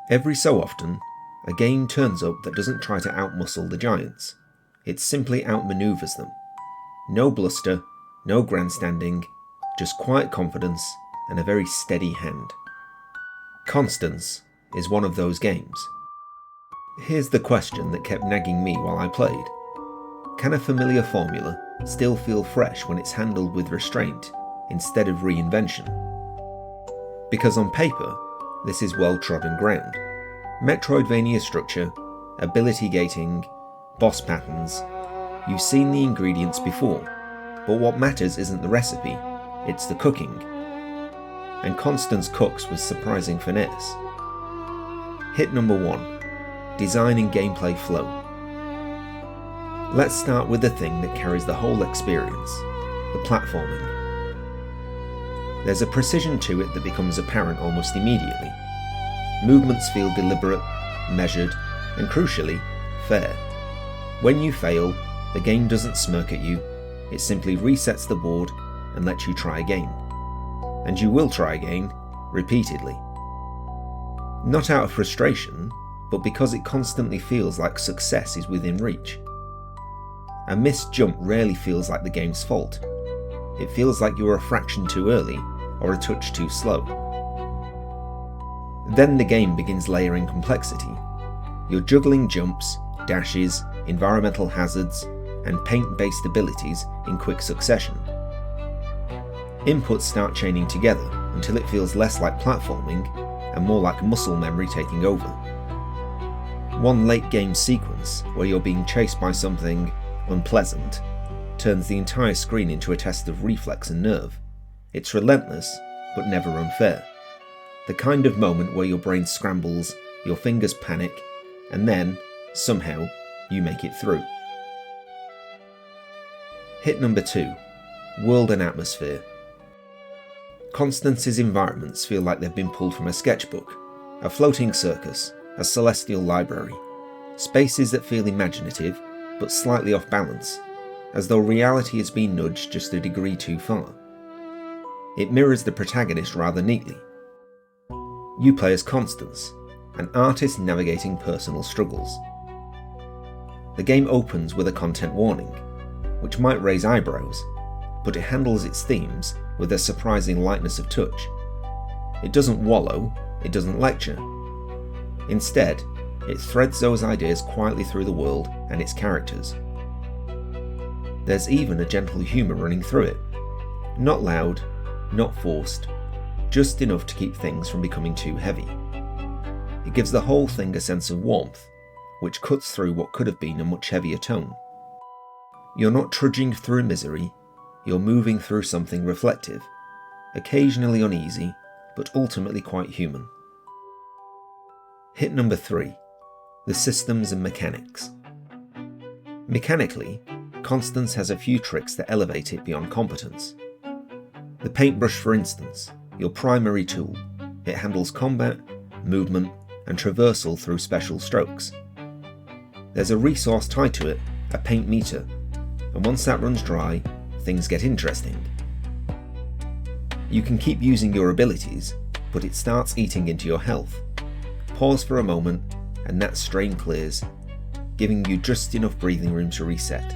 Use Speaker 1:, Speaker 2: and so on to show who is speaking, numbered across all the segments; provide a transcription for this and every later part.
Speaker 1: Every so often, a game turns up that doesn't try to outmuscle the giants. It simply outmaneuvers them. No bluster, no grandstanding, just quiet confidence and a very steady hand. Constance is one of those games. Here's the question that kept nagging me while I played. Can a familiar formula still feel fresh when it's handled with restraint instead of reinvention? Because on paper, this is well-trodden ground. Metroidvania structure, ability gating, boss patterns. You've seen the ingredients before, but what matters isn't the recipe, it's the cooking. And Constance cooks with surprising finesse. Hit number 1, design and gameplay flow. Let's start with the thing that carries the whole experience, the platforming. There's a precision to it that becomes apparent almost immediately. Movements feel deliberate, measured, and crucially, fair. When you fail, the game doesn't smirk at you, it simply resets the board and lets you try again. And you will try again, repeatedly. Not out of frustration, but because it constantly feels like success is within reach. A missed jump rarely feels like the game's fault. It feels like you were a fraction too early or a touch too slow. Then the game begins layering complexity. You're juggling jumps, dashes, environmental hazards, and paint-based abilities in quick succession. Inputs start chaining together until it feels less like platforming and more like muscle memory taking over. One late game sequence where you're being chased by something unpleasant turns the entire screen into a test of reflex and nerve. It's relentless, but never unfair. The kind of moment where your brain scrambles, your fingers panic, and then, somehow, you make it through. Hit number 2, world and atmosphere. Constance's environments feel like they've been pulled from a sketchbook, a floating circus, a celestial library. Spaces that feel imaginative, but slightly off balance, as though reality has been nudged just a degree too far. It mirrors the protagonist rather neatly. You play as Constance, an artist navigating personal struggles. The game opens with a content warning, which might raise eyebrows, but it handles its themes with a surprising lightness of touch. It doesn't wallow, it doesn't lecture. Instead, it threads those ideas quietly through the world and its characters. There's even a gentle humour running through it. Not loud, not forced, just enough to keep things from becoming too heavy. It gives the whole thing a sense of warmth, which cuts through what could have been a much heavier tone. You're not trudging through misery, you're moving through something reflective, occasionally uneasy, but ultimately quite human. Hit number 3, the systems and mechanics. Mechanically, Constance has a few tricks that elevate it beyond competence. The paintbrush, for instance, your primary tool. It handles combat, movement, and traversal through special strokes. There's a resource tied to it, a paint meter, and once that runs dry, things get interesting. You can keep using your abilities, but it starts eating into your health. Pause for a moment, and that strain clears, giving you just enough breathing room to reset.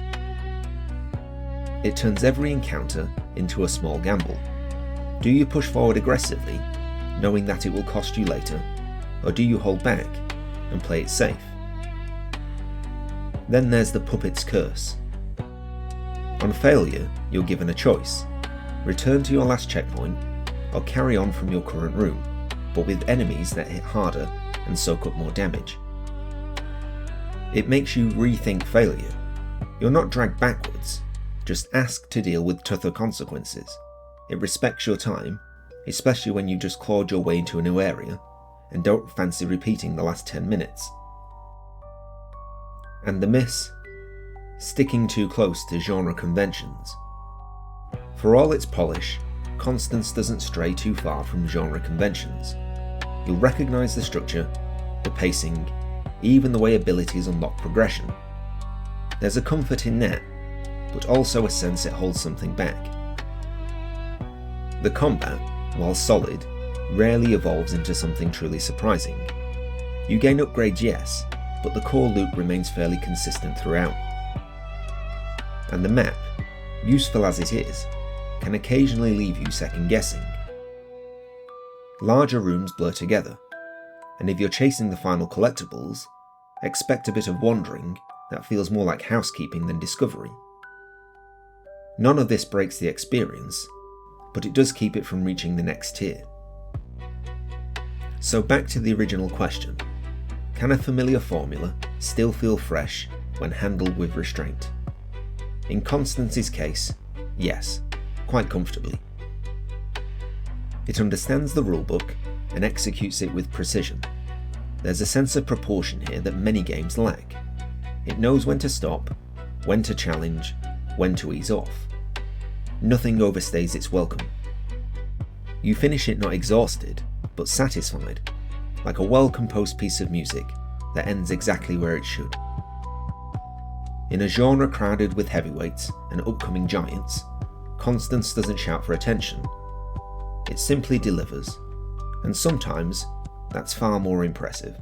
Speaker 1: It turns every encounter into a small gamble. Do you push forward aggressively, knowing that it will cost you later, or do you hold back and play it safe? Then there's the puppet's curse. On failure, you're given a choice: return to your last checkpoint, or carry on from your current room, but with enemies that hit harder and soak up more damage. It makes you rethink failure. You're not dragged backwards, just asked to deal with tougher consequences. It respects your time, especially when you just clawed your way into a new area and don't fancy repeating the last 10 minutes. And the miss? Sticking too close to genre conventions. For all its polish, Constance doesn't stray too far from genre conventions. You'll recognise the structure, the pacing, even the way abilities unlock progression. There's a comfort in that, but also a sense it holds something back. The combat, while solid, rarely evolves into something truly surprising. You gain upgrades, yes, but the core loop remains fairly consistent throughout. And the map, useful as it is, can occasionally leave you second guessing. Larger rooms blur together, and if you're chasing the final collectibles, expect a bit of wandering that feels more like housekeeping than discovery. None of this breaks the experience, but it does keep it from reaching the next tier. So back to the original question, can a familiar formula still feel fresh when handled with restraint? In Constance's case, yes, quite comfortably. It understands the rulebook and executes it with precision. There's a sense of proportion here that many games lack. It knows when to stop, when to challenge, when to ease off. Nothing overstays its welcome. You finish it not exhausted, but satisfied, like a well-composed piece of music that ends exactly where it should. In a genre crowded with heavyweights and upcoming giants, Constance doesn't shout for attention. It simply delivers, and sometimes that's far more impressive.